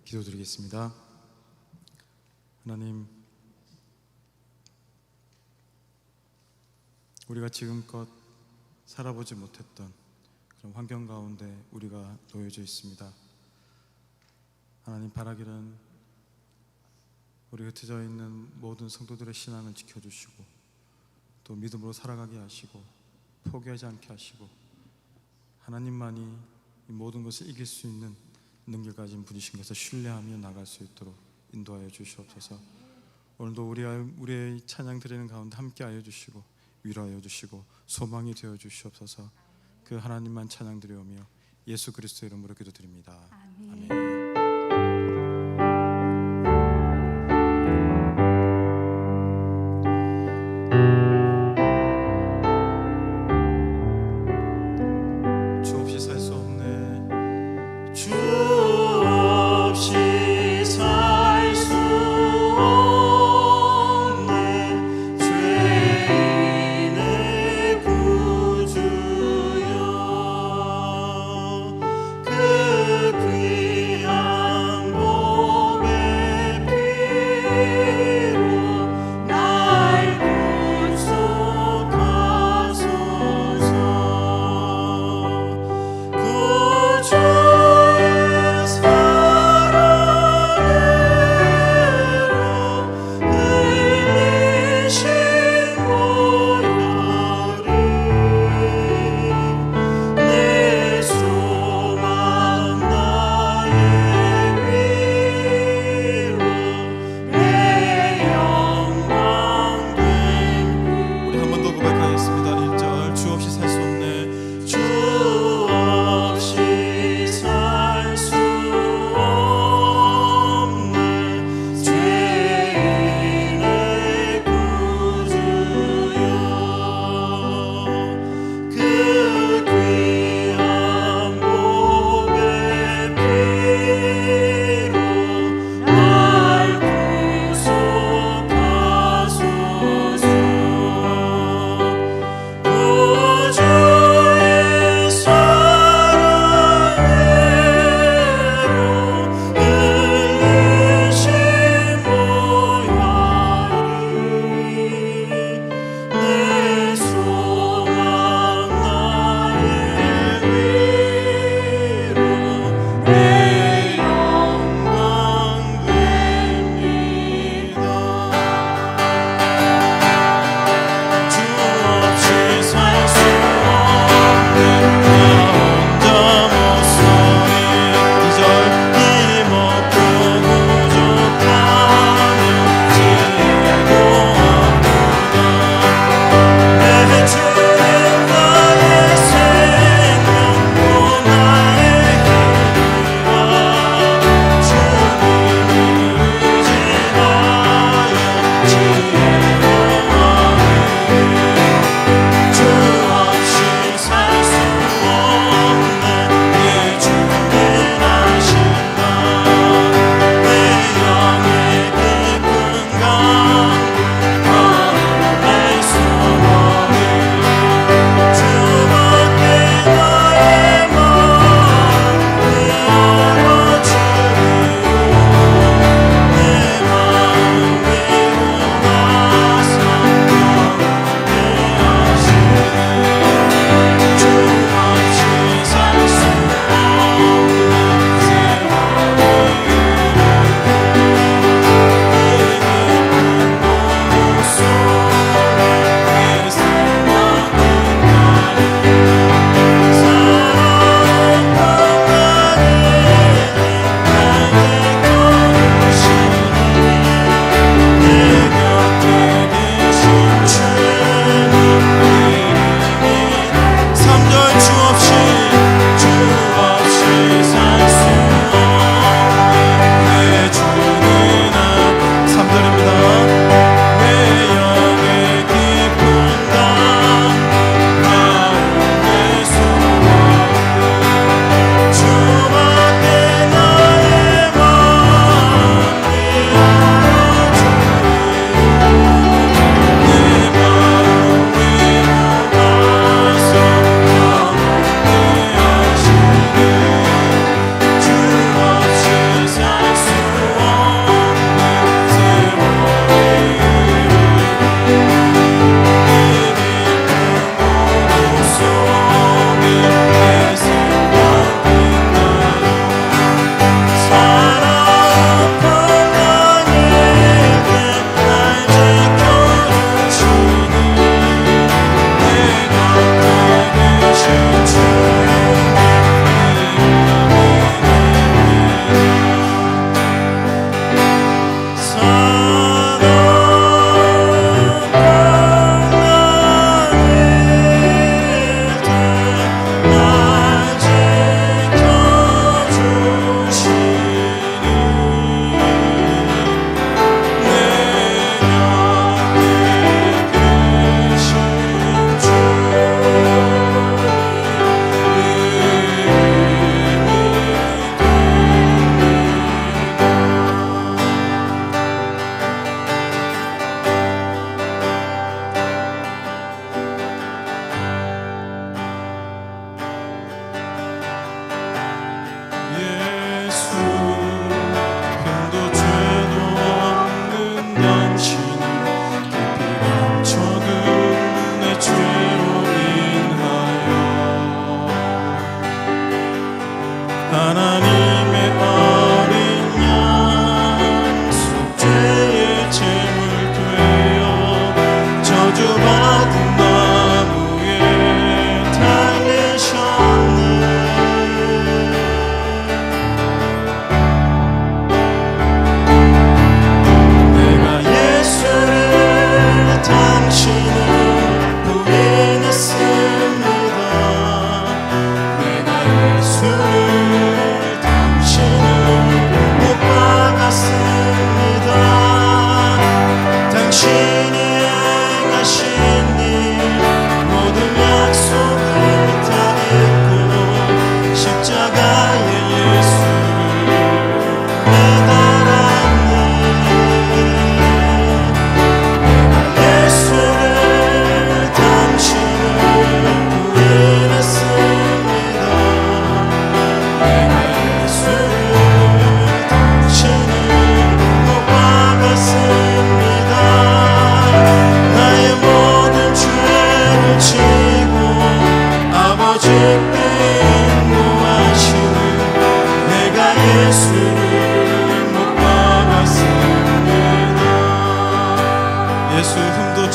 기도드리겠습니다. 하나님, 우리가 지금껏 살아보지 못했던 그런 환경 가운데 우리가 놓여져 있습니다. 하나님, 바라기는 우리 흩어져 있는 모든 성도들의 신앙을 지켜주시고 또 믿음으로 살아가게 하시고 포기하지 않게 하시고 하나님만이 이 모든 것을 이길 수 있는 능력 가진 분이신 것을 신뢰하며 나갈 수 있도록 인도하여 주시옵소서. 오늘도 우리의 찬양 드리는 가운데 함께하여 주시고 위로하여 주시고 소망이 되어 주시옵소서. 그 하나님만 찬양 드리오며 예수 그리스도의 이름으로 기도드립니다. 아멘. 그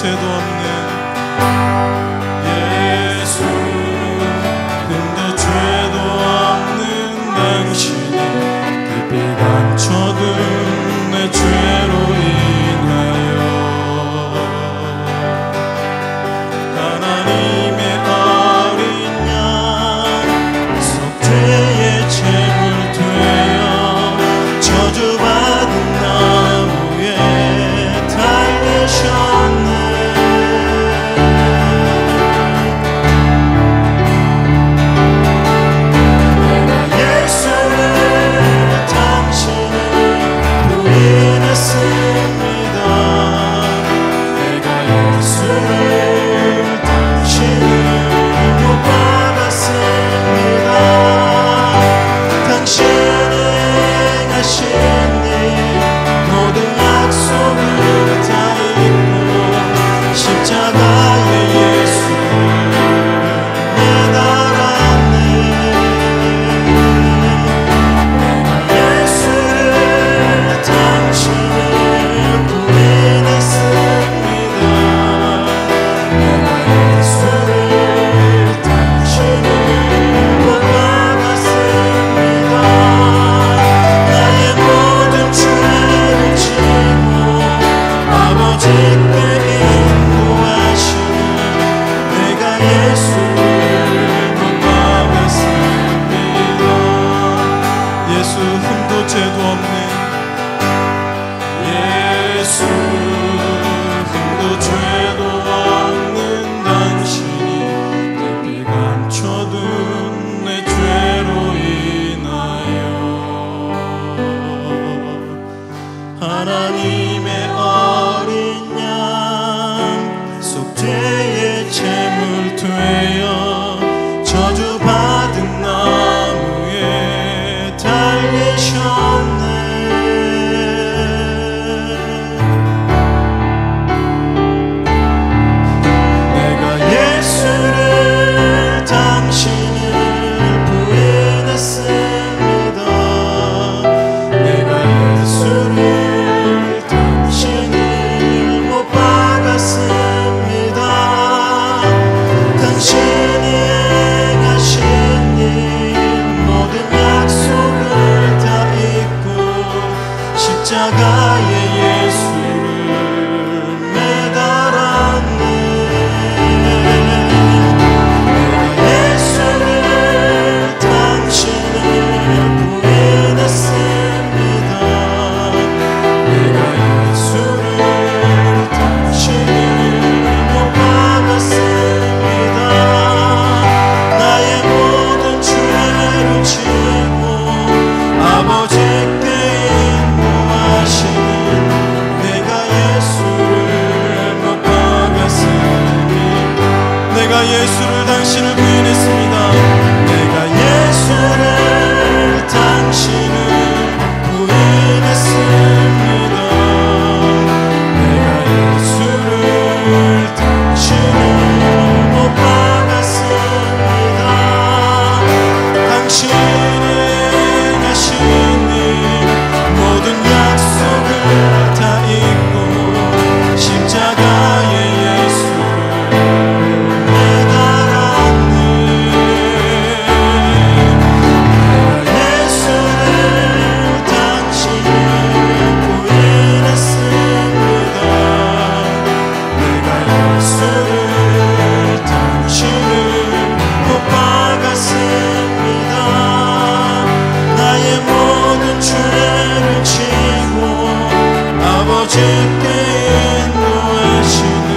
죄도 없는 예수, 흠도 죄도 없는 당신이 깊이 감춰둔 내 죄로 인하여 하나님의 어린 양 속 죄의 제물 되어 저주받은 나무에 달리셨네. 내가 예수를 당신을 부인했습니다. 내가 예수를 당신을 못 박았습니다. 당신이 행하신 일 모든 약속을 다 잊고 십자가의 예수를 매달았네. 내가 예수를 당신을 부인했습니다. 내가 예수를 당신을 못 박았습니다. 나의 모든 죄를 지고 아버지께 인도하시는 내가 예수를 못 박았습니다. 예수, 흠도 죄도 없는 예수, 흠도 죄도 없는 당신이 깊이 감춰둔 내 죄로 인하여 하나님의 어린 양 속 죄의 제물 되어 저주받은 나무에 달리셨네. 내가 예수를 당신을 부인했습니다. 내가 예수를 당신을 못 박았습니다. 당신이 행하신 일 모든 약속을 다 잊고 십자가의 예수를 매달았네. 내가 예수를 당신을 부인했습니다. 내가 예수를 당신을 못 박았습니다. 나의 모든 죄를 지고 아버지께 인도하시는 내가 예수를 못 박았습니다. 내가 예수를 당신을 부인했습니다. 내가 예수를 당신을 부인했습니다. 내가 예수를 당신을 못 박았습니다. 당신이 행하신 일 모든 약속을 다 잊고 십자가의 예수를 매달았네. 내가 예수를 당신을 부인했습니다. 내가 예수를 당신을 못 박았습니다. 나의 모든 죄를 지고 아버지께 인도하시는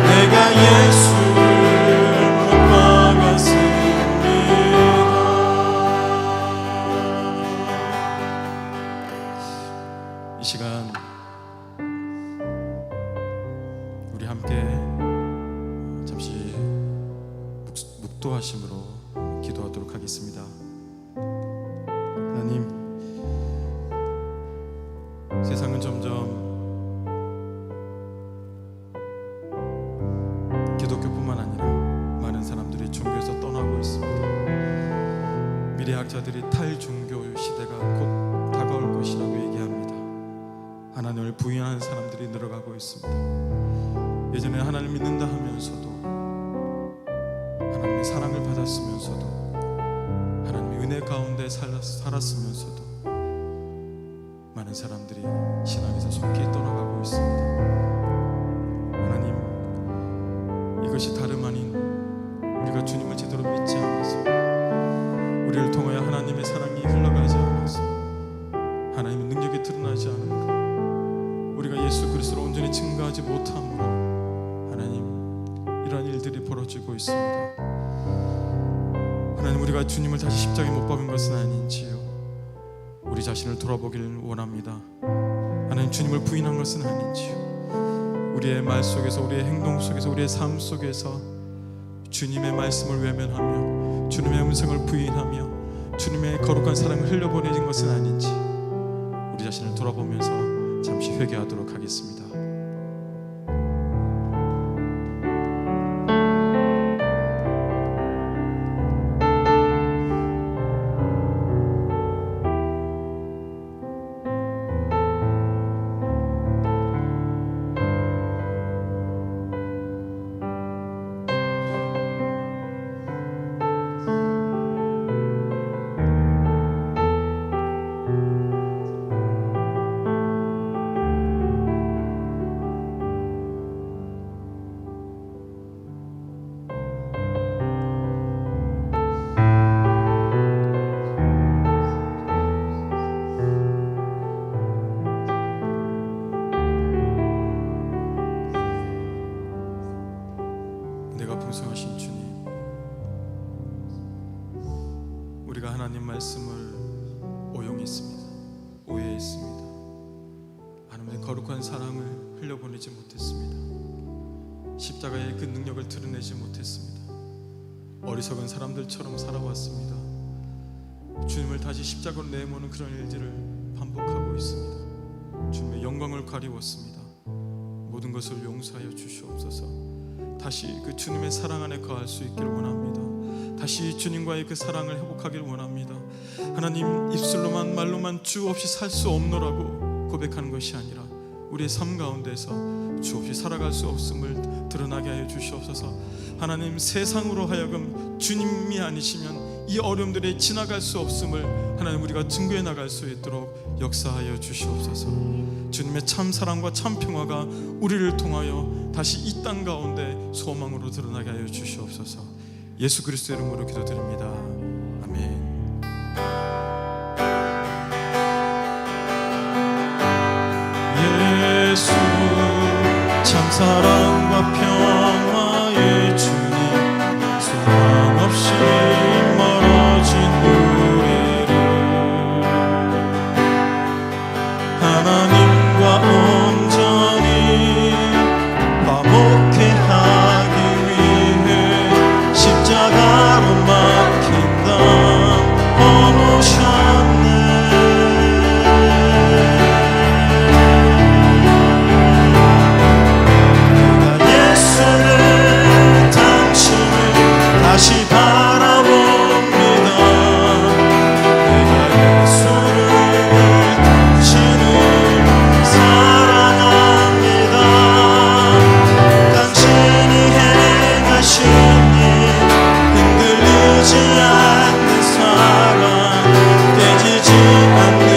내가 예수를 못 박았습니다. 이 시간 우리 함께 잠시 묵도하심으로 기도하도록 하겠습니다. 하나님, 세상은 점점 기독교뿐만 아니라 많은 사람들이 종교에서 떠나고 있습니다. 미래학자들이 탈종교 시대가 곧 다가올 것이라고 얘기합니다. 하나님을 부인하는 사람들이 늘어가고 있습니다. 전에 하나님을 믿는다 하면서도, 하나님의 사랑을 받았으면서도, 하나님의 은혜 가운데 살았으면서도 많은 사람들이 신앙에서 속기 떠나가고 있습니다. 하나님, 이것이 다름 아닌 우리가 주님을 제대로 믿지 않아서, 우리를 통하여 하나님의 사랑이 흘러가지 않아서, 하나님의 능력이 드러나지 않은 것, 우리가 예수 그리스도로 온전히 증거하지 못함으로 하나님, 이러한 일들이 벌어지고 있습니다. 하나님, 우리가 주님을 다시 십자가에 못 박은 것은 아닌지요, 우리 자신을 돌아보기를 원합니다. 하나님, 주님을 부인한 것은 아닌지요, 우리의 말 속에서, 우리의 행동 속에서, 우리의 삶 속에서 주님의 말씀을 외면하며 주님의 음성을 부인하며 주님의 거룩한 사랑을 흘려보내진 것은 아닌지 우리 자신을 돌아보면서 잠시 회개하도록 하겠습니다. 풍성하신 주님, 우리가 하나님 말씀을 오용했습니다. 오해했습니다. 하나님의 거룩한 사랑을 흘려보내지 못했습니다. 십자가의 그 능력을 드러내지 못했습니다. 어리석은 사람들처럼 살아왔습니다. 주님을 다시 십자가로 내모는 그런 일들을 반복하고 있습니다. 주님의 영광을 가리웠습니다. 모든 것을 용서하여 주시옵소서. 다시 그 주님의 사랑 안에 거할 수 있기를 원합니다. 다시 주님과의 그 사랑을 회복하길 원합니다. 하나님, 입술로만 말로만 주 없이 살 수 없노라고 고백하는 것이 아니라 우리의 삶 가운데서 주 없이 살아갈 수 없음을 드러나게 하여 주시옵소서. 하나님, 세상으로 하여금 주님이 아니시면 이 어려움들이 지나갈 수 없음을 하나님 우리가 증거해 나갈 수 있도록 역사하여 주시옵소서. 주님의 참 사랑과 참 평화가 우리를 통하여 다시 이 땅 가운데 소망으로 드러나게 하여 주시옵소서. 예수 그리스도의 이름으로 기도드립니다. 아멘. 예수 참 사랑과 평화의 주님, 소망 없이 멀어진 우리를 하나님과 온전히 화목해 하기 위해 십자가로 막힌 땅 오셨네. 다시 바라봅니다. 내가 예수를 당신을 사랑합니다. 당신이 행하신 일, 흔들리지 않는 사랑, 깨지지 않는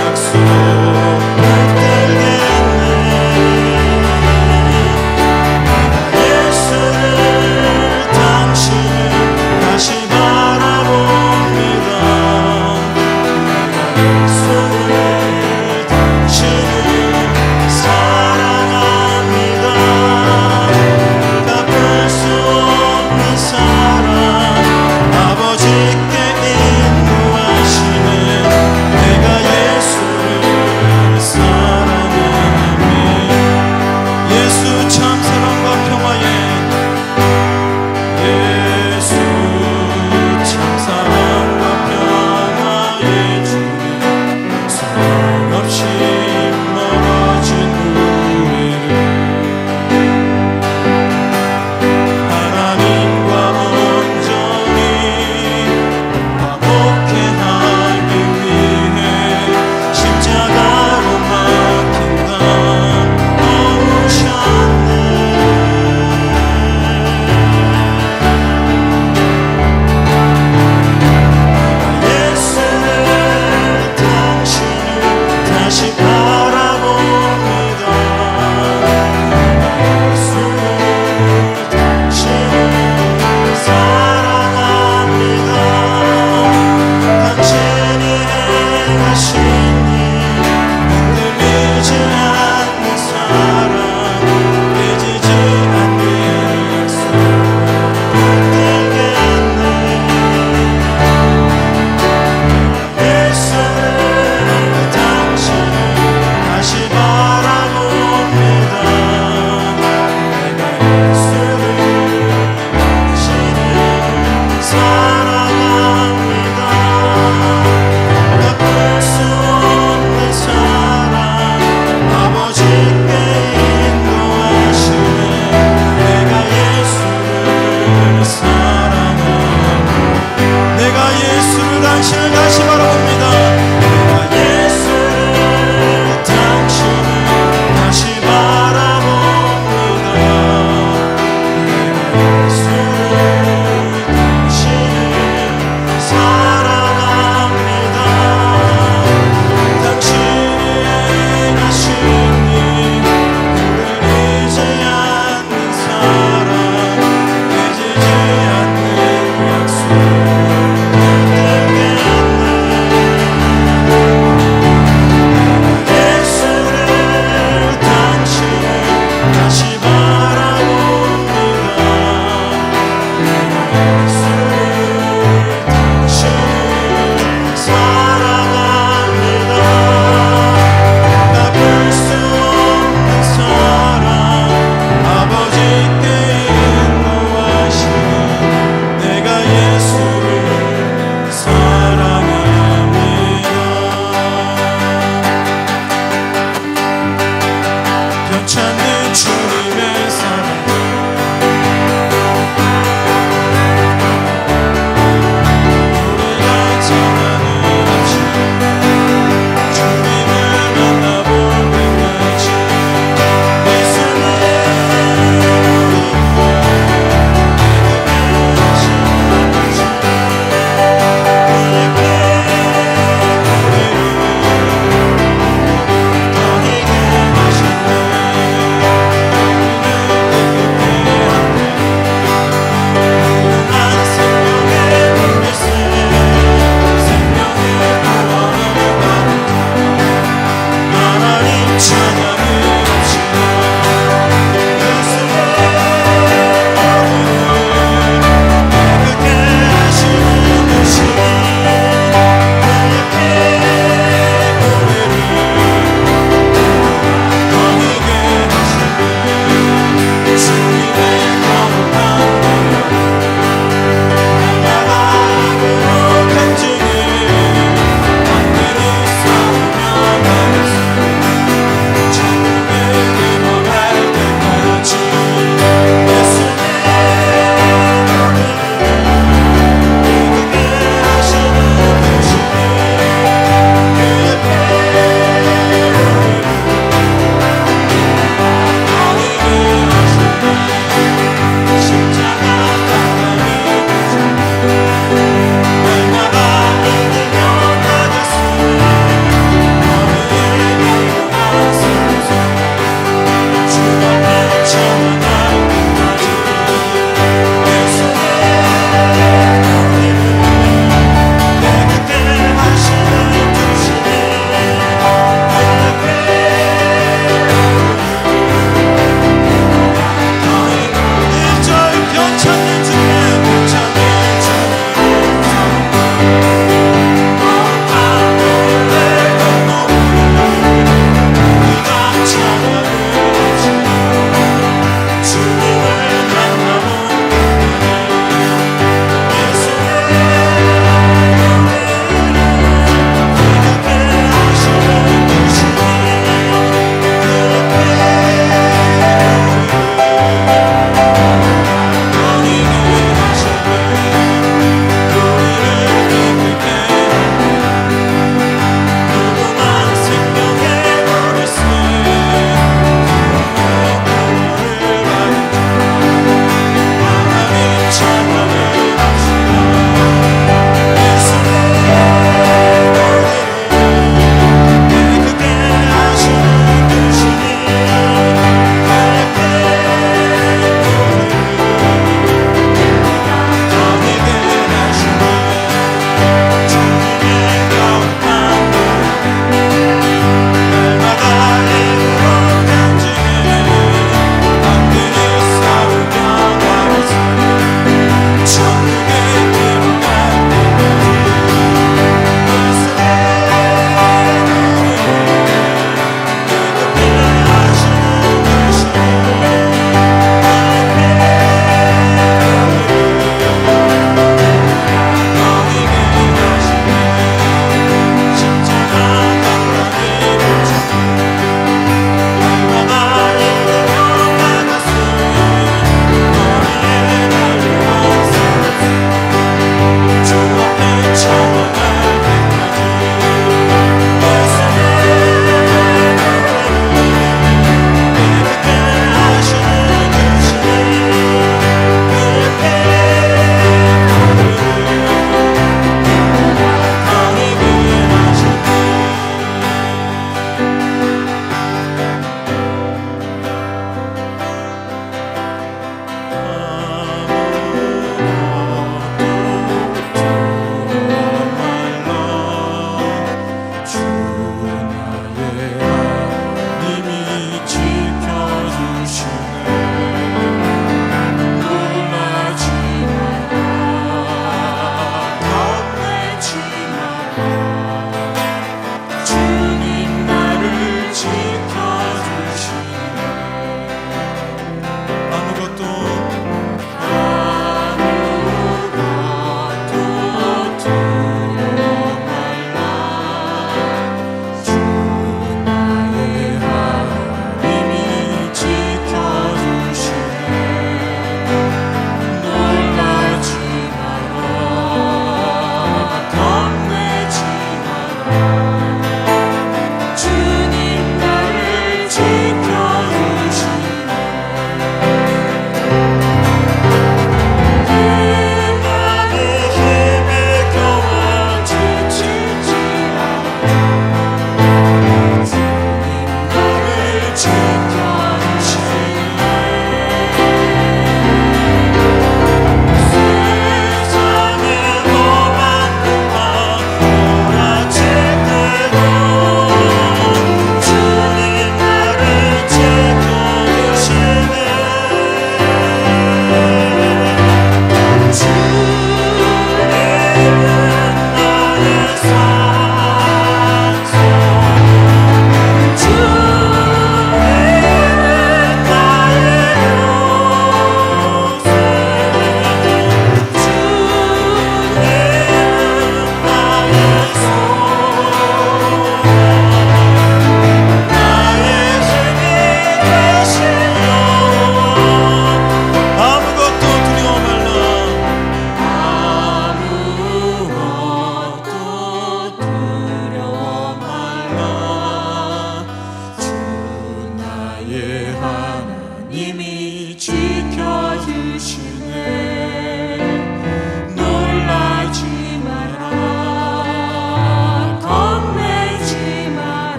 약속 붙들겠네. 내가 예수를 다시 바라봅니다. 내가 예수를 당신을 사랑합니다. 갚을 수 없는 사랑, 아버지께 인도하시네. 내가 예수를 사랑하네. 예수 참 사랑과 평화에 십자가로 막힌 땅 오셨네.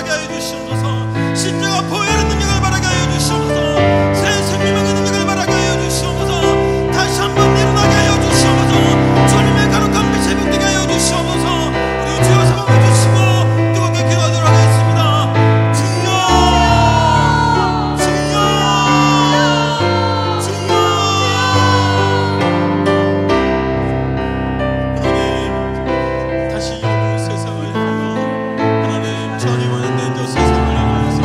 바라게 하여 주시옵소서. 신자가 보혈의 능력을 바라게 하여 주시옵소서. 새 생명의 능력을 바라게 하여 주시옵소서. 다시 한번 일어나게 하여 주시옵소서. 주님의 거룩한 빛에 붙게 하여 주시옵소서. 우리 주여 사랑해 주시고 뜨겁게 기도하도록 하겠습니다. 주여, 주여, 주여. 하나님, 다시 여부 세상을 향하여 하나님 전임을 있는 저 세상을 향하여서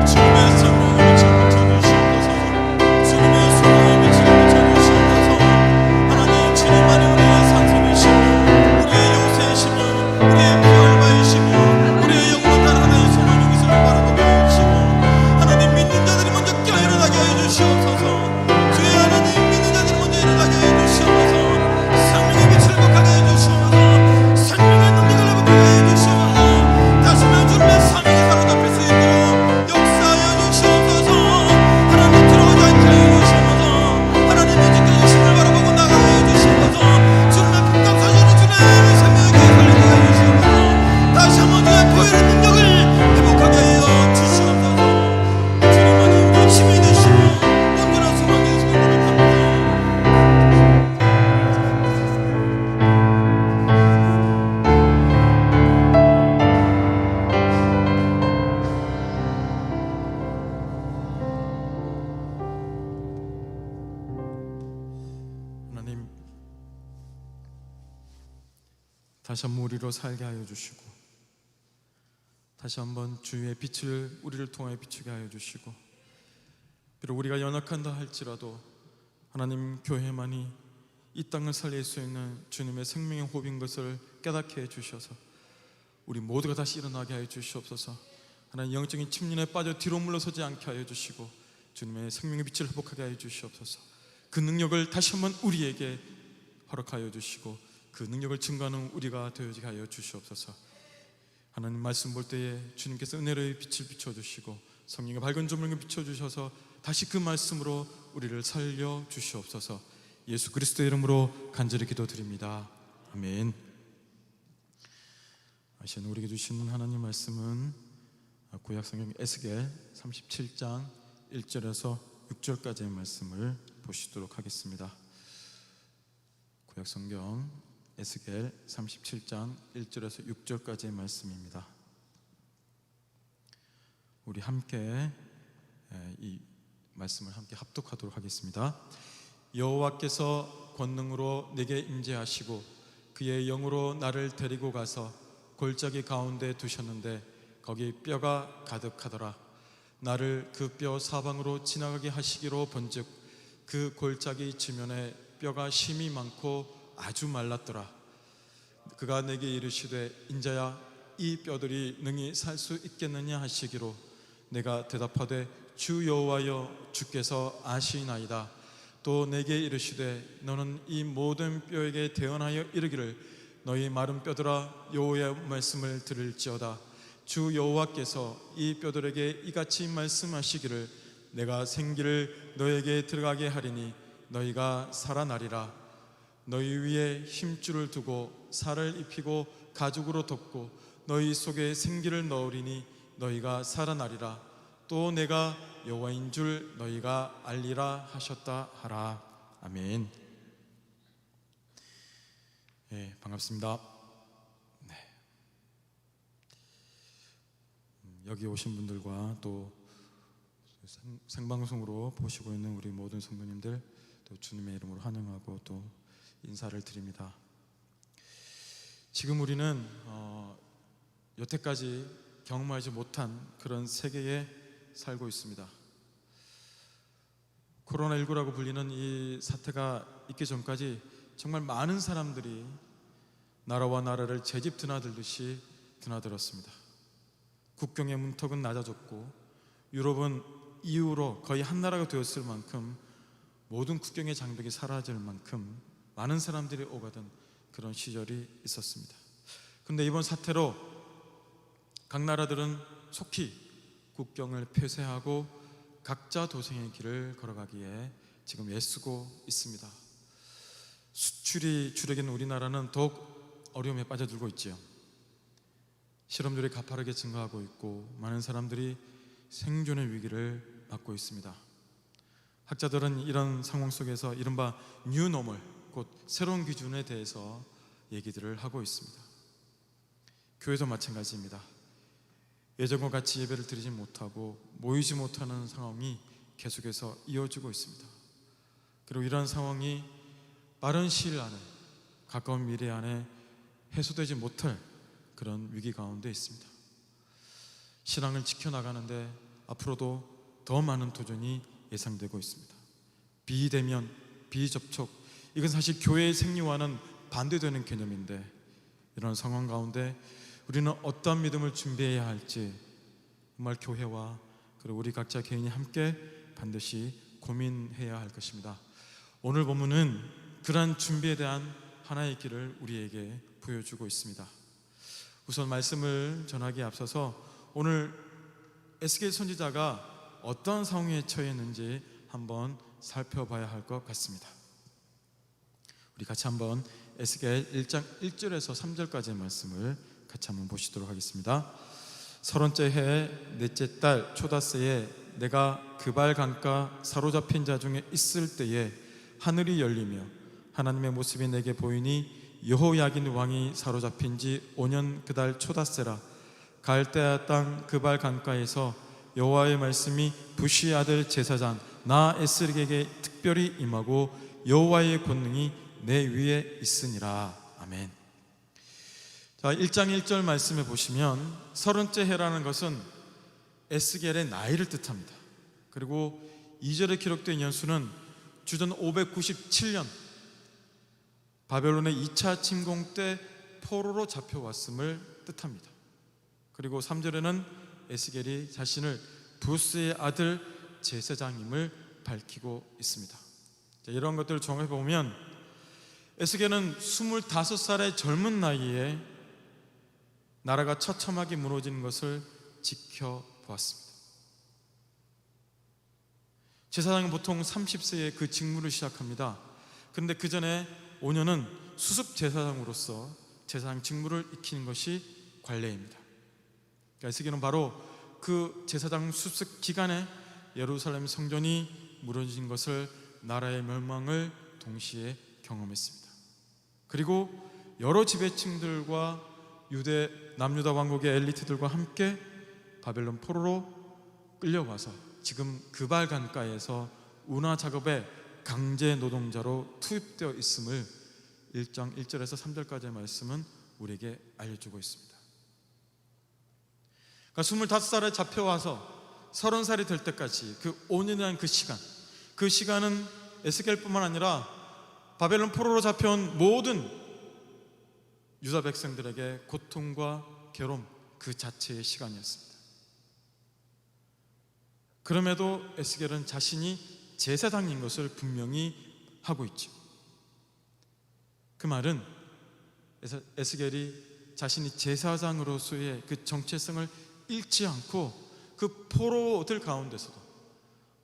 주님의 성령의 빛을 비춰주시옵소서. 주님의 소망의 빛을 비춰주시옵소서. 하나님, 주님만이 우리의 산소이시며 우리의 요새이시며 우리의 부활바이시며 우리의 영원한 다른 하나의 소망의 빛을 바라보게 하시고 하나님, 믿는 자들이 먼저 깨어 일어나게 하여 주시옵소서. 주의 하나님, 믿는 자들이 먼저 일어나게 하여 주시옵소서. 생명의 빛을 복하게 하여 주시옵소서. 생명의 능력을 복하게 하여 주시옵소서. 다시 한번 주님의 사명에 사로잡힐 수 있도록 역사하여 주시옵소서. 하나님, 들어오지 않게 하여 주시옵소서. 하나님의 지켜주심을 바라보고 나가게 하여 주시옵소서. 주님의 빛과 사실을 주님의 생명의 길에 살리게 하여 주시옵소서. 다시 한번 주의 보혈의 능력을 회복하게 하여 주시옵소서. 주님만이 우리의 힘이 되시고 온전한 소망이 되시길 고백합니다. 하나님, 다시 한번 우리로 살게 하여 주시고 다시 한번 주의 빛을 우리를 통하여 비추게 하여 주시고 비록 우리가 연약한다 할지라도 하나님, 교회만이 이 땅을 살릴 수 있는 주님의 생명의 호흡인 것을 깨닫게 해 주셔서 우리 모두가 다시 일어나게 하여 주시옵소서. 하나님, 영적인 침륜에 빠져 뒤로 물러서지 않게 하여 주시고 주님의 생명의 빛을 회복하게 하여 주시옵소서. 그 능력을 다시 한번 우리에게 허락하여 주시고 그 능력을 증거하는 우리가 되어지게 하여 주시옵소서. 하나님, 말씀 볼 때에 주님께서 은혜로의 빛을 비춰주시고 성령의 밝은 조명을 비춰주셔서 다시 그 말씀으로 우리를 살려 주시옵소서. 예수 그리스도의 이름으로 간절히 기도드립니다. 아멘. 시간 우리에게 주시는 하나님 말씀은 구약 성경 에스겔 37장 1절에서 6절까지의 말씀을 보시도록 하겠습니다. 구약 성경 에스겔 37장 1절에서 6절까지의 말씀입니다. 우리 함께 이 말씀을 함께 합독하도록 하겠습니다. 여호와께서 권능으로 내게 임재하시고 그의 영으로 나를 데리고 가서 골짜기 가운데 두셨는데 거기 뼈가 가득하더라. 나를 그 뼈 사방으로 지나가게 하시기로 본즉 그 골짜기 지면에 뼈가 심이 많고 아주 말랐더라. 그가 내게 이르시되 인자야, 이 뼈들이 능히 살 수 있겠느냐 하시기로 내가 대답하되 주 여호와여, 주께서 아시나이다. 또 내게 이르시되 너는 이 모든 뼈에게 대언하여 이르기를 너희 마른 뼈들아, 여호와의 말씀을 들을지어다. 주 여호와께서 이 뼈들에게 이같이 말씀하시기를 내가 생기를 너에게 들어가게 하리니 너희가 살아나리라. 너희 위에 힘줄을 두고 살을 입히고 가죽으로 덮고 너희 속에 생기를 넣으리니 너희가 살아나리라. 또 내가 여호와인 줄 너희가 알리라 하셨다 하라. 아멘. 네, 반갑습니다. 네. 여기 오신 분들과 또 생방송으로 보시고 있는 우리 모든 성도님들 또 주님의 이름으로 환영하고 또 인사를 드립니다. 지금 우리는 여태까지 경험하지 못한 그런 세계에 살고 있습니다. 코로나19라고 불리는 이 사태가 있기 전까지 정말 많은 사람들이 나라와 나라를 제집 드나들듯이 드나들었습니다. 국경의 문턱은 낮아졌고 유럽은 이후로 거의 한 나라가 되었을 만큼 모든 국경의 장벽이 사라질 만큼 많은 사람들이 오가던 그런 시절이 있었습니다. 그런데 이번 사태로 각 나라들은 속히 국경을 폐쇄하고 각자 도생의 길을 걸어가기에 지금 애쓰고 있습니다. 수출이 주력인 우리나라는 더욱 어려움에 빠져들고 있지요. 실업률이 가파르게 증가하고 있고 많은 사람들이 생존의 위기를 맞고 있습니다. 학자들은 이런 상황 속에서 이른바 뉴노멀, 곧 새로운 기준에 대해서 얘기들을 하고 있습니다. 교회도 마찬가지입니다. 예전과 같이 예배를 드리지 못하고 모이지 못하는 상황이 계속해서 이어지고 있습니다. 그리고 이런 상황이 빠른 시일 안에, 가까운 미래 안에 해소되지 못할 그런 위기 가운데 있습니다. 신앙을 지켜나가는데 앞으로도 더 많은 도전이 예상되고 있습니다. 비대면, 비접촉, 이건 사실 교회의 생리와는 반대되는 개념인데, 이런 상황 가운데 우리는 어떤 믿음을 준비해야 할지 정말 교회와 그리고 우리 각자 개인이 함께 반드시 고민해야 할 것입니다. 오늘 본문은 그러한 준비에 대한 하나의 길을 우리에게 보여주고 있습니다. 우선 말씀을 전하기에 앞서서 오늘 에스겔 선지자가 어떤 상황에 처해 있는지 한번 살펴봐야 할 것 같습니다. 우리 같이 한번 에스겔 1장 1절에서 3절까지의 말씀을 같이 한번 보시도록 하겠습니다. 30째 해 넷째 달 초다새에 내가 그발 강가 사로잡힌 자 중에 있을 때에 하늘이 열리며 하나님의 모습이 내게 보이니 여호야긴 왕이 사로잡힌 지 5년 그달 초다새라. 갈대아 땅 그발 강가에서 여호와의 말씀이 부시 아들 제사장 나 에스겔에게 특별히 임하고 여호와의 권능이 내 위에 있으니라. 아멘. 자, 1장 1절 말씀에 보시면 30째 해라는 것은 에스겔의 나이를 뜻합니다. 그리고 2절에 기록된 연수는 주전 597년 바벨론의 2차 침공 때 포로로 잡혀왔음을 뜻합니다. 그리고 3절에는 에스겔이 자신을 부스의 아들 제사장임을 밝히고 있습니다. 자, 이런 것들을 종합해 보면 에스겔은 25살의 젊은 나이에 나라가 처참하게 무너지는 것을 지켜보았습니다. 제사장은 보통 30세에 그 직무를 시작합니다. 그런데 그 전에 5년은 수습 제사장으로서 제사장 직무를 익히는 것이 관례입니다. 그러니까 에스겔은 바로 그 제사장 수습 기간에 예루살렘 성전이 무너진 것을, 나라의 멸망을 동시에 경험했습니다. 그리고 여러 지배층들과 유대 남유다 왕국의 엘리트들과 함께 바벨론 포로로 끌려와서 지금 그발 강가에서 운하 작업에 강제 노동자로 투입되어 있음을 1장 1절에서 3절까지의 말씀은 우리에게 알려주고 있습니다. 그러니까 25살에 잡혀와서 30살이 될 때까지 그 5년이라는 그 시간은 에스겔뿐만 아니라 바벨론 포로로 잡혀온 모든 유다 백성들에게 고통과 괴로움 그 자체의 시간이었습니다. 그럼에도 에스겔은 자신이 제사장인 것을 분명히 하고 있죠. 그 말은 에스겔이 자신이 제사장으로서의 그 정체성을 잃지 않고 그 포로들 가운데서도,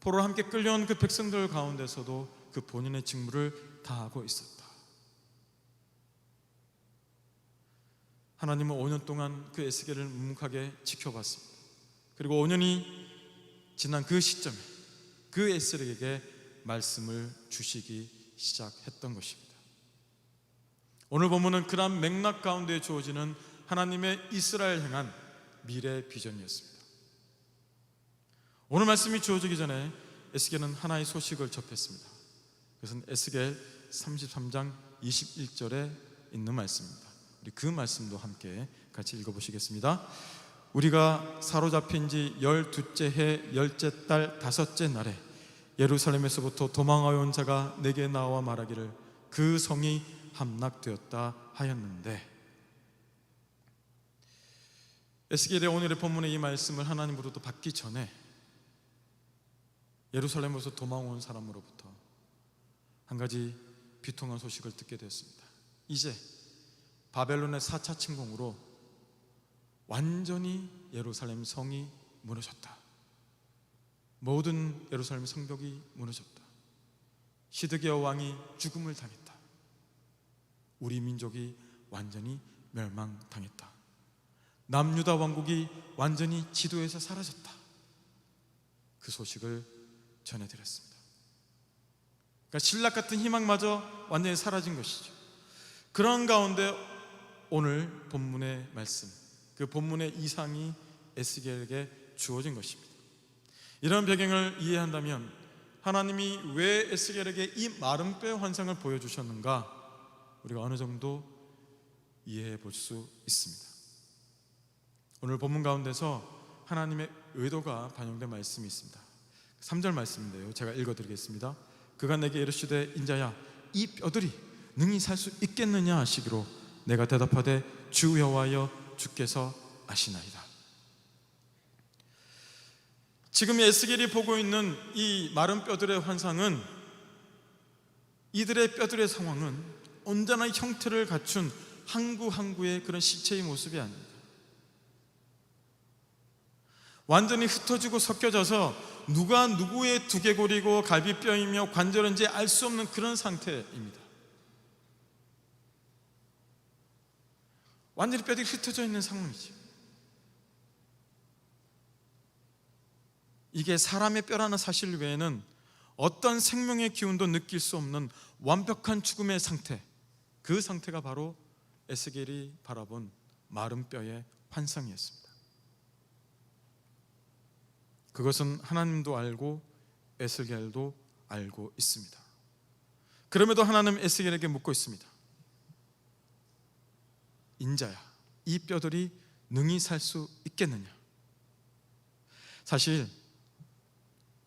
포로로 함께 끌려온 그 백성들 가운데서도 그 본인의 직무를 다하고 있었다. 하나님은 5년 동안 그 에스겔을 묵묵하게 지켜봤습니다. 그리고 5년이 지난 그 시점에 그 에스겔에게 말씀을 주시기 시작했던 것입니다. 오늘 본문은 그런 맥락 가운데 주어지는 하나님의 이스라엘 향한 미래 비전이었습니다. 오늘 말씀이 주어지기 전에 에스겔은 하나의 소식을 접했습니다. 그것은 에스겔 33장 21절에 있는 말씀입니다. 우리 그 말씀도 함께 같이 읽어보시겠습니다. 우리가 사로잡힌 지 12째 해 10째 달 5째 날에 예루살렘에서부터 도망하여 온 자가 내게 나와 말하기를 그 성이 함락되었다 하였는데, 에스겔의 오늘의 본문의 이 말씀을 하나님으로부터 받기 전에 예루살렘에서 도망온 사람으로부터 한 가지 비통한 소식을 듣게 되었습니다. 이제 바벨론의 4차 침공으로 완전히 예루살렘 성이 무너졌다. 모든 예루살렘 성벽이 무너졌다. 시드기야 왕이 죽음을 당했다. 우리 민족이 완전히 멸망당했다. 남유다 왕국이 완전히 지도에서 사라졌다. 그 소식을 전해드렸습니다. 그러니까 신락 같은 희망마저 완전히 사라진 것이죠. 그런 가운데 오늘 본문의 말씀, 그 본문의 이상이 에스겔에게 주어진 것입니다. 이런 배경을 이해한다면 하나님이 왜 에스겔에게 이 마른 뼈의 환상을 보여주셨는가 우리가 어느 정도 이해해 볼 수 있습니다. 오늘 본문 가운데서 하나님의 의도가 반영된 말씀이 있습니다. 3절 말씀인데요, 제가 읽어드리겠습니다. 그가 내게 이르시되 인자야, 이 뼈들이 능히 살 수 있겠느냐 하시기로 내가 대답하되 주 여호와여 주께서 아시나이다. 지금 에스겔이 보고 있는 이 마른 뼈들의 환상은, 이들의 뼈들의 상황은 온전한 형태를 갖춘 항구의 그런 시체의 모습이 아닙니다. 완전히 흩어지고 섞여져서 누가 누구의 두개골이고 갈비뼈이며 관절인지 알 수 없는 그런 상태입니다. 완전히 뼈들이 흩어져 있는 상황이죠. 이게 사람의 뼈라는 사실 외에는 어떤 생명의 기운도 느낄 수 없는 완벽한 죽음의 상태, 그 상태가 바로 에스겔이 바라본 마른 뼈의 환상이었습니다. 그것은 하나님도 알고 에스겔도 알고 있습니다. 그럼에도 하나님 에스겔에게 묻고 있습니다. 인자야, 이 뼈들이 능히 살 수 있겠느냐? 사실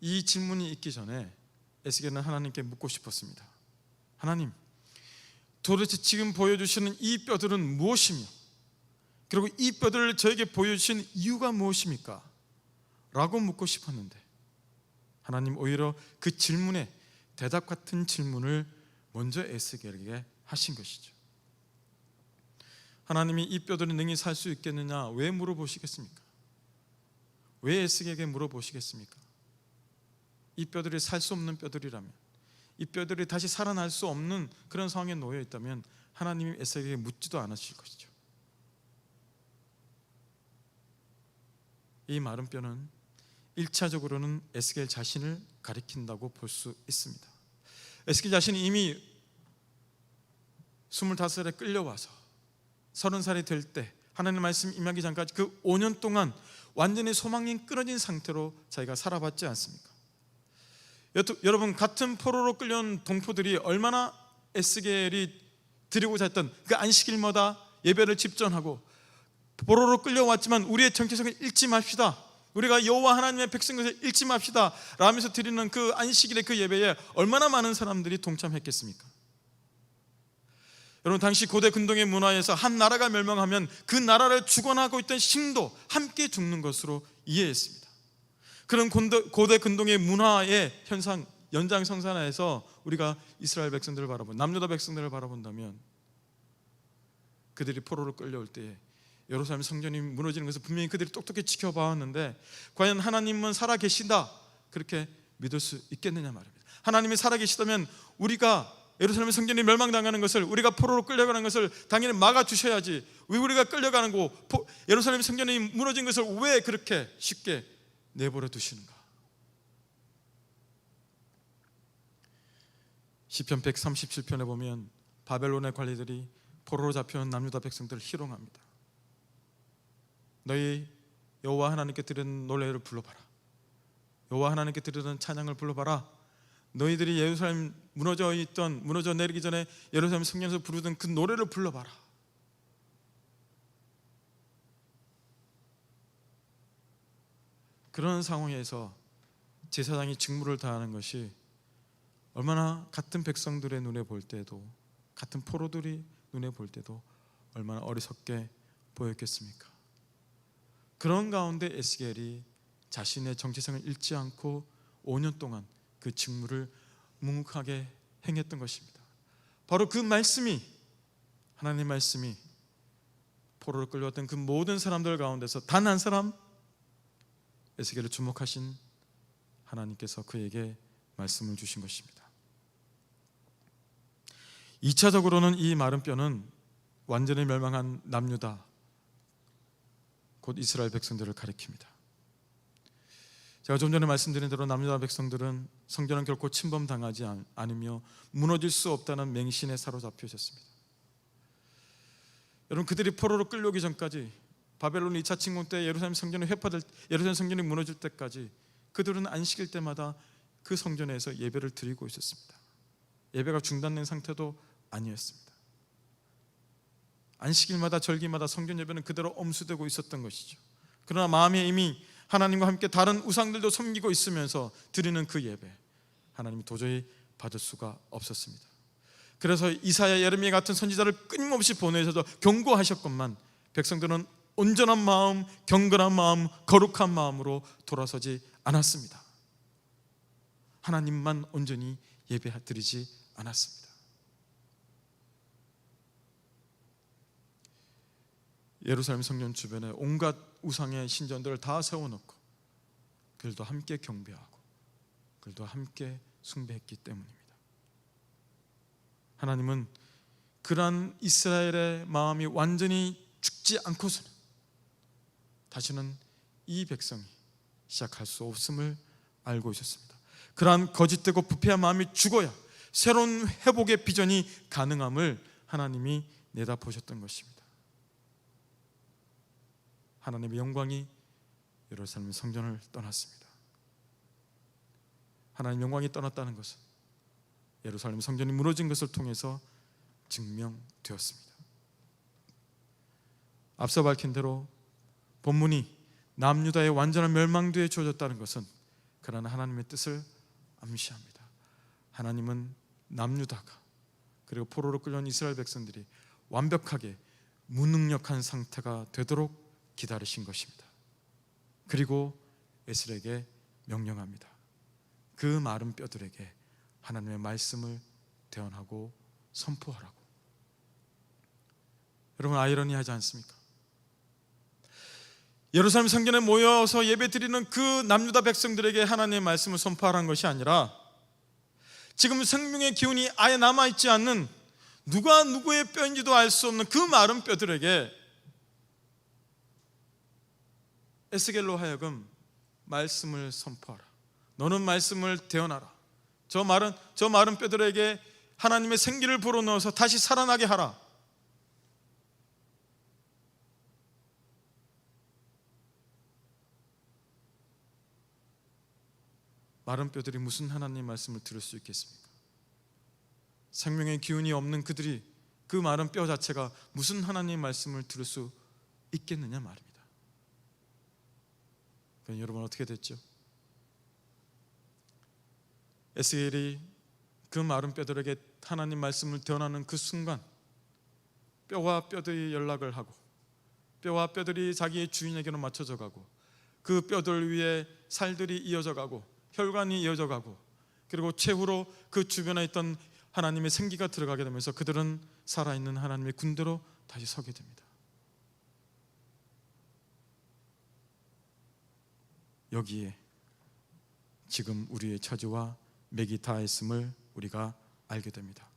이 질문이 있기 전에 에스겔은 하나님께 묻고 싶었습니다. 하나님, 도대체 지금 보여주시는 이 뼈들은 무엇이며, 그리고 이 뼈들을 저에게 보여주신 이유가 무엇입니까? 라고 묻고 싶었는데 하나님 오히려 그 질문에 대답 같은 질문을 먼저 에스겔에게 하신 것이죠. 하나님이 이 뼈들이 능히 살 수 있겠느냐 왜 물어보시겠습니까? 왜 에스겔에게 물어보시겠습니까? 이 뼈들이 살 수 없는 뼈들이라면, 이 뼈들이 다시 살아날 수 없는 그런 상황에 놓여 있다면 하나님이 에스겔에게 묻지도 않으실 것이죠. 이 마른 뼈는 1차적으로는 에스겔 자신을 가리킨다고 볼 수 있습니다. 에스겔 자신이 이미 25살에 끌려와서 30살이 될 때 하나님의 말씀 임하기 전까지 그 5년 동안 완전히 소망이 끊어진 상태로 자기가 살아봤지 않습니까? 여러분, 같은 포로로 끌려온 동포들이 얼마나 에스겔이 드리고자 했던 그 안식일마다 예배를 집전하고, 포로로 끌려왔지만 우리의 정체성을 잃지 맙시다, 우리가 여호와 하나님의 백성을 잃지 맙시다 라면서 드리는 그 안식일의 그 예배에 얼마나 많은 사람들이 동참했겠습니까? 여러분, 당시 고대 근동의 문화에서 한 나라가 멸망하면 그 나라를 주관하고 있던 신도 함께 죽는 것으로 이해했습니다. 그런 고대 근동의 문화의 현상 연장선상에서 우리가 이스라엘 백성들을 바라본, 남유다 백성들을 바라본다면 그들이 포로로 끌려올 때에 예루살렘 성전이 무너지는 것을 분명히 그들이 똑똑히 지켜봐왔는데 과연 하나님은 살아계신다 그렇게 믿을 수 있겠느냐 말입니다. 하나님이 살아계시다면 우리가 예루살렘 성전이 멸망당하는 것을, 우리가 포로로 끌려가는 것을 당연히 막아주셔야지, 왜 우리가 끌려가는 거, 예루살렘 성전이 무너진 것을 왜 그렇게 쉽게 내버려 두시는가? 시편 137편에 보면 바벨론의 관리들이 포로로 잡혀온 남유다 백성들을 희롱합니다. 너희 여호와 하나님께 드리는 노래를 불러봐라, 여호와 하나님께 드리는 찬양을 불러봐라. 너희들이 예루살렘 무너져 내리기 전에 예루살렘 성전에서 부르던 그 노래를 불러봐라. 그런 상황에서 제사장이 직무를 다하는 것이 얼마나 같은 백성들의 눈에 볼 때도, 같은 포로들이 눈에 볼 때도 얼마나 어리석게 보였겠습니까? 그런 가운데 에스겔이 자신의 정체성을 잃지 않고 5년 동안 그 직무를 묵묵하게 행했던 것입니다. 바로 그 말씀이, 하나님의 말씀이 포로로 끌려왔던 그 모든 사람들 가운데서 단 한 사람, 에스겔을 주목하신 하나님께서 그에게 말씀을 주신 것입니다. 2차적으로는 이 마른 뼈는 완전히 멸망한 남유다, 곧 이스라엘 백성들을 가리킵니다. 제가 좀 전에 말씀드린 대로 남유다 백성들은 성전은 결코 침범당하지 않으며 무너질 수 없다는 맹신에 사로잡혀 있었습니다. 여러분, 그들이 포로로 끌려오기 전까지, 바벨론 2차 침공 때 예루살렘 성전이 회파될, 예루살렘 성전이 무너질 때까지 그들은 안식일 때마다 그 성전에서 예배를 드리고 있었습니다. 예배가 중단된 상태도 아니었습니다. 안식일마다 절기마다 성전 예배는 그대로 엄수되고 있었던 것이죠. 그러나 마음에 이미 하나님과 함께 다른 우상들도 섬기고 있으면서 드리는 그 예배, 하나님이 도저히 받을 수가 없었습니다. 그래서 이사야, 예레미야 같은 선지자를 끊임없이 보내셔서 경고하셨건만 백성들은 온전한 마음, 경건한 마음, 거룩한 마음으로 돌아서지 않았습니다. 하나님만 온전히 예배드리지 않았습니다. 예루살렘 성전 주변에 온갖 우상의 신전들을 다 세워놓고 그들도 함께 경배하고 그들도 함께 숭배했기 때문입니다. 하나님은 그러한 이스라엘의 마음이 완전히 죽지 않고서는 다시는 이 백성이 시작할 수 없음을 알고 있었습니다. 그러한 거짓되고 부패한 마음이 죽어야 새로운 회복의 비전이 가능함을 하나님이 내다보셨던 것입니다. 하나님의 영광이 예루살렘 성전을 떠났습니다. 하나님의 영광이 떠났다는 것은 예루살렘 성전이 무너진 것을 통해서 증명되었습니다. 앞서 밝힌 대로 본문이 남유다의 완전한 멸망뒤에 주어졌다는 것은 그러나 하나님의 뜻을 암시합니다. 하나님은 남유다가 그리고 포로로 끌려온 이스라엘 백성들이 완벽하게 무능력한 상태가 되도록 기다리신 것입니다. 그리고 에스겔에게 명령합니다. 그 마른 뼈들에게 하나님의 말씀을 대언하고 선포하라고. 여러분, 아이러니하지 않습니까? 예루살렘 성전에 모여서 예배드리는 그 남유다 백성들에게 하나님의 말씀을 선포하라는 것이 아니라 지금 생명의 기운이 아예 남아있지 않는, 누가 누구의 뼈인지도 알 수 없는 그 마른 뼈들에게 에스겔로 하여금 말씀을 선포하라. 너는 말씀을 대언하라. 저 마른 뼈들에게 하나님의 생기를 불어넣어서 다시 살아나게 하라. 마른 뼈들이 무슨 하나님 말씀을 들을 수 있겠습니까? 생명의 기운이 없는 그들이, 그 마른 뼈 자체가 무슨 하나님 말씀을 들을 수 있겠느냐 말입니다. 그럼 여러분, 어떻게 됐죠? 에스겔이 그 마른 뼈들에게 하나님 말씀을 대언하는 그 순간 뼈와 뼈들이 연락을 하고 뼈와 뼈들이 자기의 주인에게로 맞춰져 가고 그 뼈들 위에 살들이 이어져 가고 혈관이 이어져 가고 그리고 최후로 그 주변에 있던 하나님의 생기가 들어가게 되면서 그들은 살아있는 하나님의 군대로 다시 서게 됩니다. 여기에 지금 우리의 처지와 맥이 닿아있음을 우리가 알게 됩니다.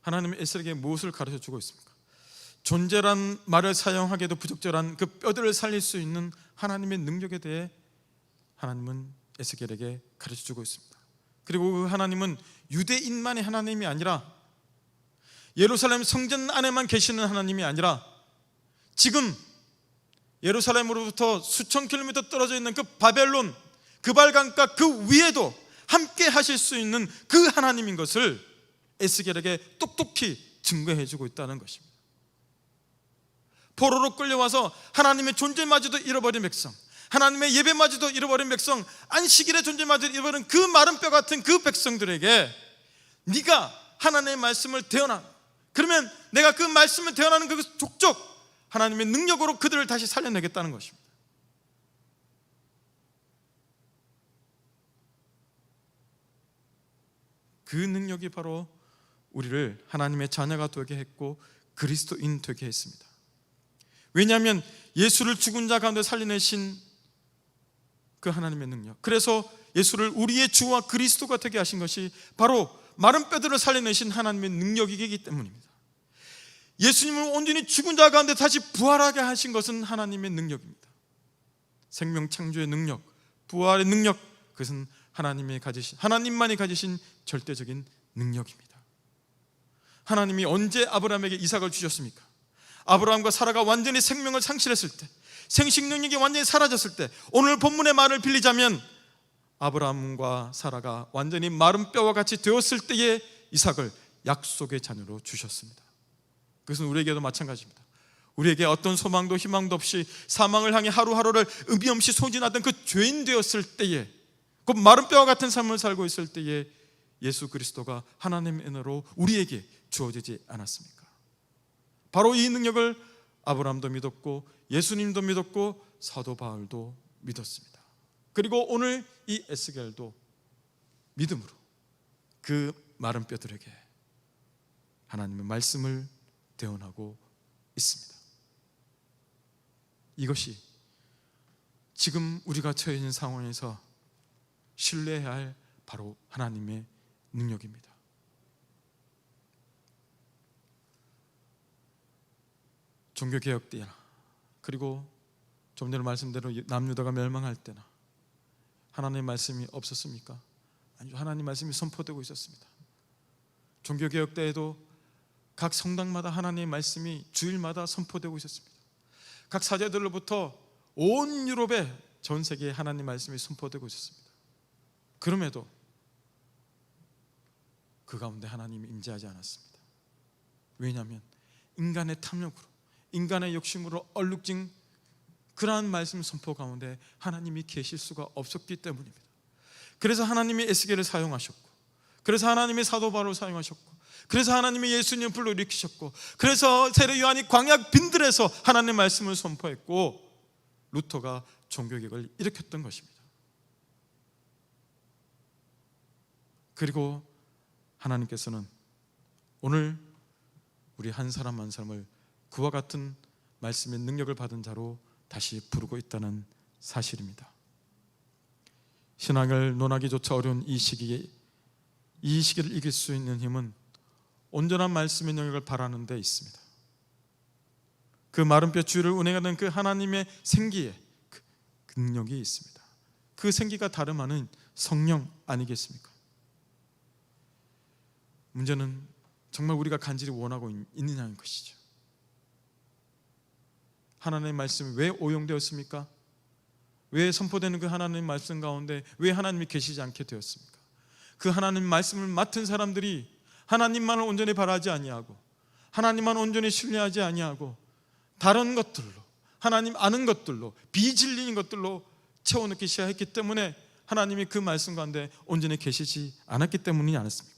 하나님은 에스겔에게 무엇을 가르쳐주고 있습니까? 존재란 말을 사용하기에도 부적절한 그 뼈들을 살릴 수 있는 하나님의 능력에 대해 하나님은 에스겔에게 가르쳐주고 있습니다. 그리고 그 하나님은 유대인만의 하나님이 아니라 예루살렘 성전 안에만 계시는 하나님이 아니라 지금 예루살렘으로부터 수천 킬로미터 떨어져 있는 그 바벨론, 그 발강가 그 위에도 함께 하실 수 있는 그 하나님인 것을 에스겔에게 똑똑히 증거해주고 있다는 것입니다. 포로로 끌려와서 하나님의 존재마저도 잃어버린 백성, 하나님의 예배마저도 잃어버린 백성, 안식일의 존재마저도 잃어버린 그 마른 뼈 같은 그 백성들에게 네가 하나님의 말씀을 대언하라. 그러면 내가 그 말씀을 대언하는 그 족족 하나님의 능력으로 그들을 다시 살려내겠다는 것입니다. 그 능력이 바로 우리를 하나님의 자녀가 되게 했고 그리스도인 되게 했습니다. 왜냐하면 예수를 죽은 자 가운데 살려내신 그 하나님의 능력, 그래서 예수를 우리의 주와 그리스도가 되게 하신 것이 바로 마른 뼈들을 살려내신 하나님의 능력이기 때문입니다. 예수님을 온전히 죽은 자 가운데 다시 부활하게 하신 것은 하나님의 능력입니다. 생명 창조의 능력, 부활의 능력, 그것은 하나님만이 가지신 절대적인 능력입니다. 하나님이 언제 아브라함에게 이삭을 주셨습니까? 아브라함과 사라가 완전히 생명을 상실했을 때, 생식 능력이 완전히 사라졌을 때, 오늘 본문의 말을 빌리자면 아브라함과 사라가 완전히 마른 뼈와 같이 되었을 때에 이삭을 약속의 자녀로 주셨습니다. 그것은 우리에게도 마찬가지입니다. 우리에게 어떤 소망도 희망도 없이 사망을 향해 하루하루를 의미 없이 소진하던 그 죄인 되었을 때에, 그 마른 뼈와 같은 삶을 살고 있을 때에 예수 그리스도가 하나님의 은혜로 우리에게 주어지지 않았습니까? 바로 이 능력을 아브라함도 믿었고 예수님도 믿었고 사도 바울도 믿었습니다. 그리고 오늘 이 에스겔도 믿음으로 그 마른 뼈들에게 하나님의 말씀을 대언하고 있습니다. 이것이 지금 우리가 처해 있는 상황에서 신뢰해야 할 바로 하나님의 능력입니다. 종교개혁 때나, 그리고 좀 전에 말씀대로 남유다가 멸망할 때나 하나님의 말씀이 없었습니까? 아니죠. 하나님의 말씀이 선포되고 있었습니다. 종교개혁 때에도 각 성당마다 하나님의 말씀이 주일마다 선포되고 있었습니다. 각 사제들로부터 온 유럽의 전 세계에 하나님의 말씀이 선포되고 있었습니다. 그럼에도 그 가운데 하나님이 임재하지 않았습니다. 왜냐하면 인간의 탐욕으로, 인간의 욕심으로 얼룩진 그러한 말씀 선포 가운데 하나님이 계실 수가 없었기 때문입니다. 그래서 하나님이 에스겔을 사용하셨고, 그래서 하나님이 사도 바울을 사용하셨고, 그래서 하나님이 예수님을 불러일으키셨고, 그래서 세례 요한이 광야 빈들에서 하나님의 말씀을 선포했고, 루터가 종교개혁을 일으켰던 것입니다. 그리고 하나님께서는 오늘 우리 한 사람 한 사람을 그와 같은 말씀의 능력을 받은 자로 다시 부르고 있다는 사실입니다. 신앙을 논하기조차 어려운 이 시기를 이길 수 있는 힘은 온전한 말씀의 능력을 바라는 데 있습니다. 그 마른 뼈 주위를 운행하는 그 하나님의 생기에 그 능력이 있습니다. 그 생기가 다름 아닌 성령 아니겠습니까? 문제는 정말 우리가 간절히 원하고 있느냐는 것이죠. 하나님의 말씀이 왜 오용되었습니까? 왜 선포되는 그 하나님의 말씀 가운데 왜 하나님이 계시지 않게 되었습니까? 그 하나님의 말씀을 맡은 사람들이 하나님만을 온전히 바라지 아니하고, 하나님만 온전히 신뢰하지 아니하고, 다른 것들로, 하나님 아는 것들로, 비진리인 것들로 채워넣기 시작했기 때문에 하나님이 그 말씀 가운데 온전히 계시지 않았기 때문이지 않았습니까?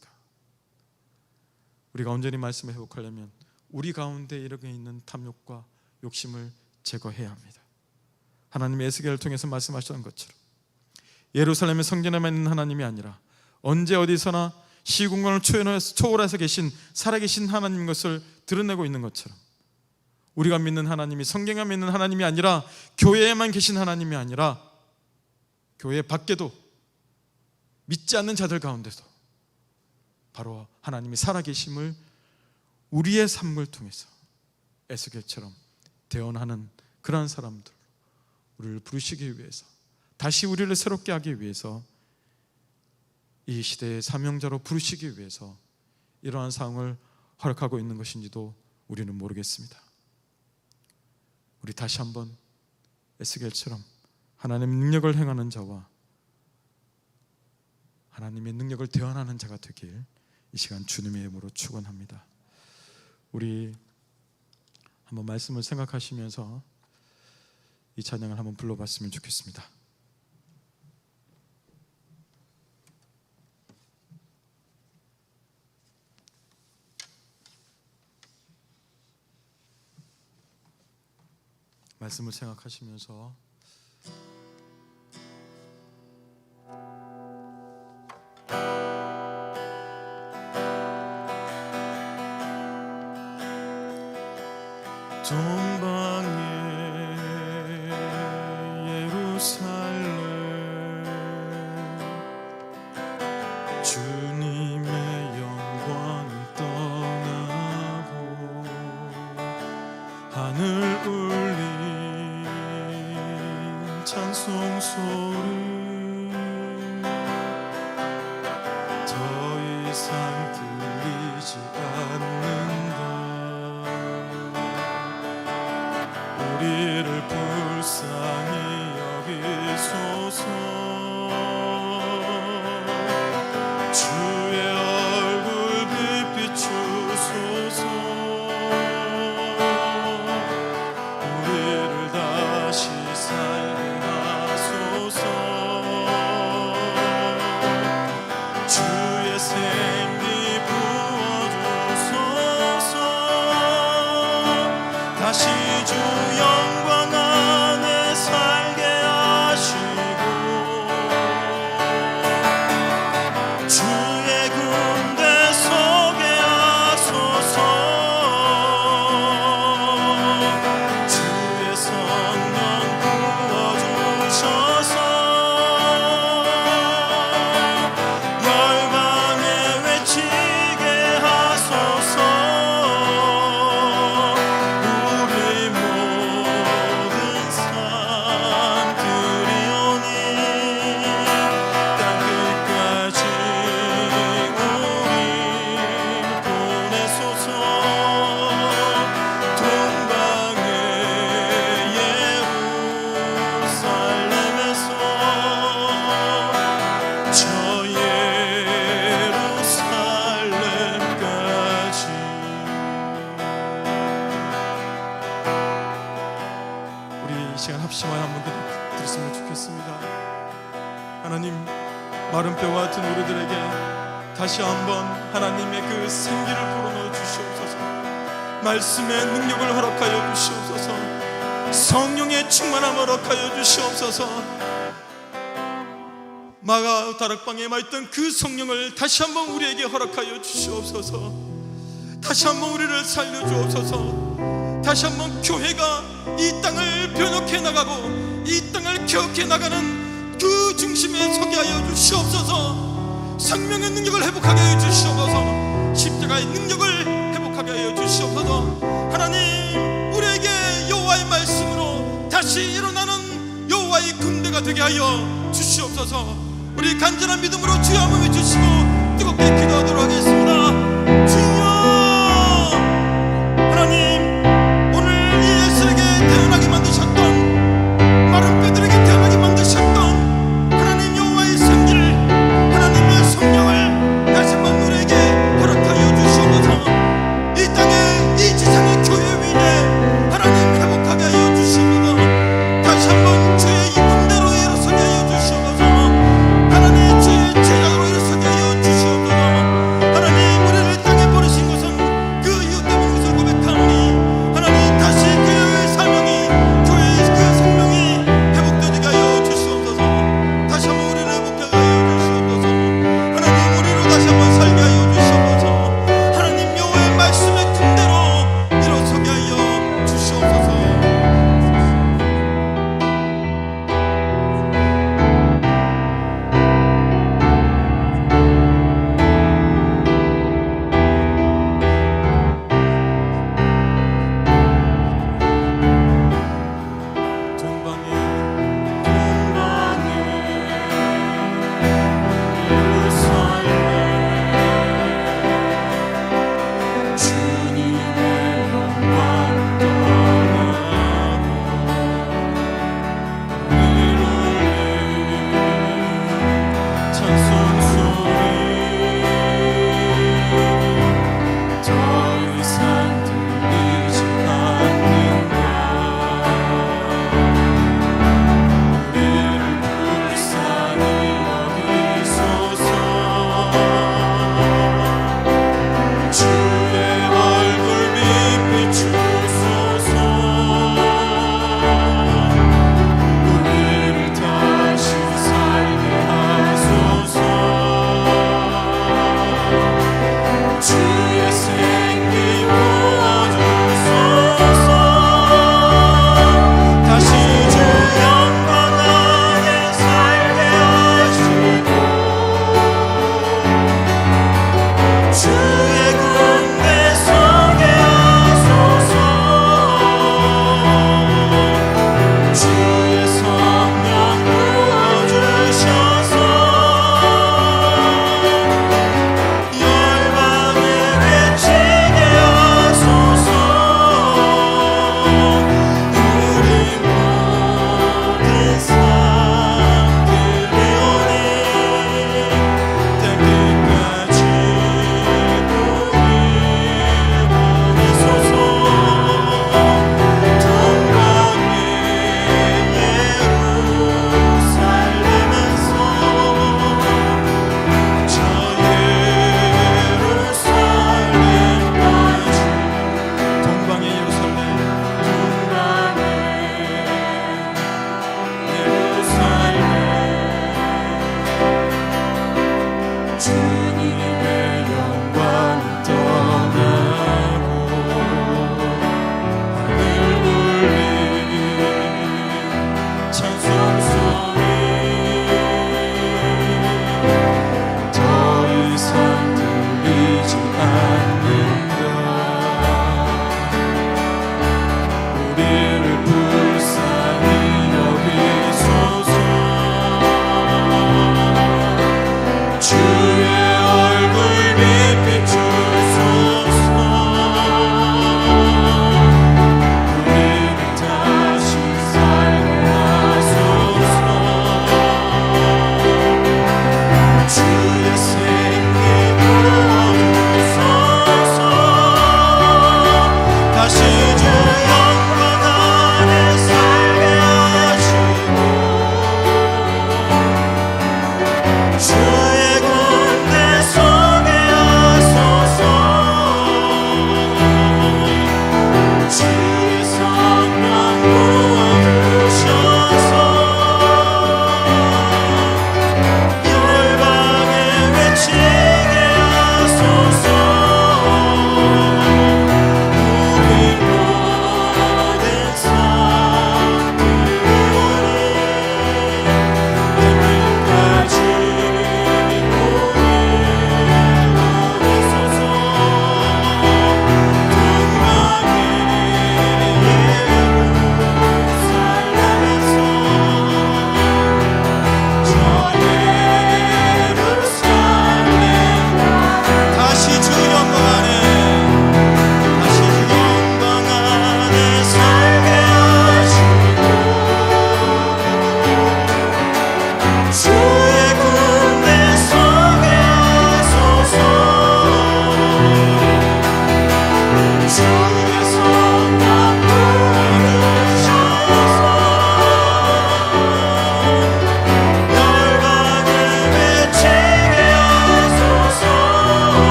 우리가 온전히 말씀을 회복하려면 우리 가운데 이렇게 있는 탐욕과 욕심을 제거해야 합니다. 하나님의 에스겔을 통해서 말씀하셨던 것처럼 예루살렘의 성전에만 있는 하나님이 아니라 언제 어디서나 시공간을 초월해서 계신 살아계신 하나님 것을 드러내고 있는 것처럼, 우리가 믿는 하나님이 성경에 믿는 하나님이 아니라 교회에만 계신 하나님이 아니라 교회 밖에도 믿지 않는 자들 가운데서 바로 하나님이 살아계심을 우리의 삶을 통해서 에스겔처럼 대언하는 그러한 사람들, 우리를 부르시기 위해서, 다시 우리를 새롭게 하기 위해서, 이 시대의 사명자로 부르시기 위해서 이러한 상황을 허락하고 있는 것인지도 우리는 모르겠습니다. 우리 다시 한번 에스겔처럼 하나님의 능력을 행하는 자와 하나님의 능력을 대언하는 자가 되길 이 시간 주님의 이름으로 축원합니다. 우리 한번 말씀을 생각하시면서 이 찬양을 한번 불러봤으면 좋겠습니다. 말씀을 생각하시면서 동방의 예루살렘 주님의 영광을 떠나고 찬송 소리 더 이상 들리지 않는다. 우리를 불쌍히 여기소서. 주의 얼굴 빛 비추소서. 우리를 다시 살게 하소서. 주의 생기 부어주소서. 다시 주 영광 안에 살게 하시고 주의 군대 서게 하소서. 주의 성령 부어주셔서 열방에 외치게 하소서. 우리 모든 삶들이 오니 땅 끝까지 우리 보내소서. 동방의 예루살렘에서 저 예루살렘까지. 우리 이 시간 합심하여 한번 들었으면 좋겠습니다. 하나님, 마른 뼈 같은 우리들에게 다시 한번 하나님의 그 생기를 불어넣어 주시옵소서. 말씀의 능력을 허락하여 주시옵소서. 성령의 충만함을 허락하여 주시옵소서. 마가 다락방에 있던 그 성령을 다시 한번 우리에게 허락하여 주시옵소서. 다시 한번 우리를 살려주옵소서. 다시 한번 교회가 이 땅을 변혁해 나가고 이 땅을 개혁해 나가는 그 중심에 서게 하여 주시옵소서. 생명의 능력을 회복하게 하여 주시옵소서. 십자가의 능력을 회복하게 하여 주시옵소서. 하나님, 우리에게 여호와의 말씀으로 다시 일어나는 여호와의 군대가 되게 하여 주시옵소서. 우리 간절한 믿음으로 주여 한번 외치시고 뜨겁게 기도하도록 하겠습니다. 주여, 하나님, 오늘 이 예수에게 태어나게 만드셨던, 마른 뼈들에게 태어나게 만드셨던 하나님 여호와의 생기를, 하나님의 성령을 다시 한번 우리에게 허락하여 주시옵소서. 이 땅에, 이 지상의 교회 위에 하나님 회복하게 하여 주시옵소서. 다시 한번 주의 이 군대로 일어서게 하여 주시옵소서. 하나님, 주의 제자로 일어서게 하여 주시옵소서. 하나님, 찬송소리 더 이상 들리지 않는다. 우리를 불쌍히 여기소서. 주의 얼굴 빛 비추소서. 우리를 다시 살게 하소서.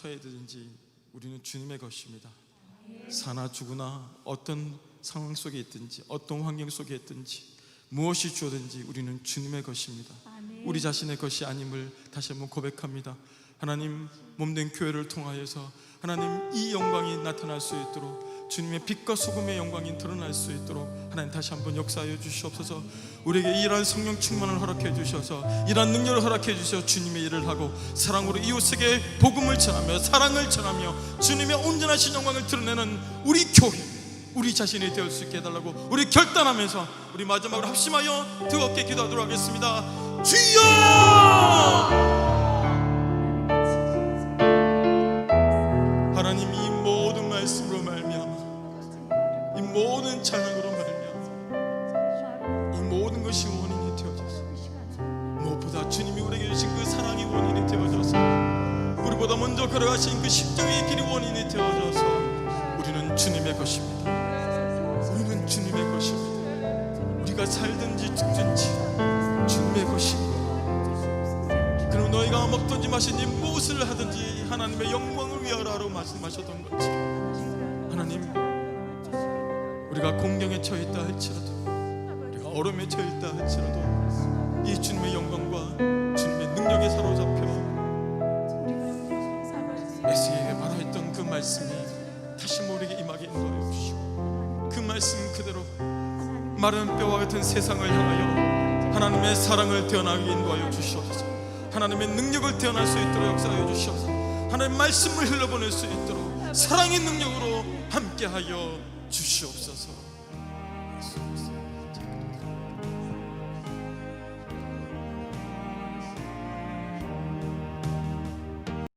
처해 있든지 우리는 주님의 것입니다. 사나 죽으나 어떤 상황 속에 있든지 어떤 환경 속에 있든지 무엇이 주어든지 우리는 주님의 것입니다. 우리 자신의 것이 아님을 다시 한번 고백합니다. 하나님, 몸된 교회를 통하여서 하나님 이 영광이 나타날 수 있도록, 주님의 빛과 소금의 영광이 드러날 수 있도록 하나님 다시 한번 역사하여 주시옵소서. 우리에게 이러한 성령 충만을 허락해 주셔서, 이러한 능력을 허락해 주셔서 주님의 일을 하고 사랑으로 이웃에게 복음을 전하며 사랑을 전하며 주님의 온전하신 영광을 드러내는 우리 교회, 우리 자신이 되을 수 있게 해달라고 우리 결단하면서 우리 마지막으로 합심하여 뜨겁게 기도하도록 하겠습니다. 주여! 하나님, 이 모든 말씀으로 말미암아, 이 모든 찬양으로 말미암아 이 모든 것이 원인이 되어져서, 무엇보다 주님이 우리에게 주신 그 사랑이 원인이 되어져서, 우리보다 먼저 걸어가신 그 십자가의 길이 원인이 되어져서 우리는 주님의 것입니다. 우리는 주님의 것입니다. 우리가 살든지 죽든지 주님의 것입니다. 그럼 너희가 먹든지 마시든지 무엇을 하든지 하나님의 영광을 위하라고 말씀하셨던 것처럼, 하나님, 우리가 공경에 처해 있다 할지라도, 우리가 얼음에 처해 있다 할지라도 이 주님의 영광과 주님의 능력에 사로잡혀 에스겔에게 말하였던 그 말씀이 다시 우리에게 임하게 인도하여 주시고, 그 말씀 그대로 마른 뼈와 같은 세상을 향하여 하나님의 사랑을 태어나게 인도하여 주시옵소서. 하나님의 능력을 태어날 수 있도록 역사하여 주시옵소서. 하나님의 말씀을 흘러보낼 수 있도록 사랑의 능력으로 함께하여 주시옵소서.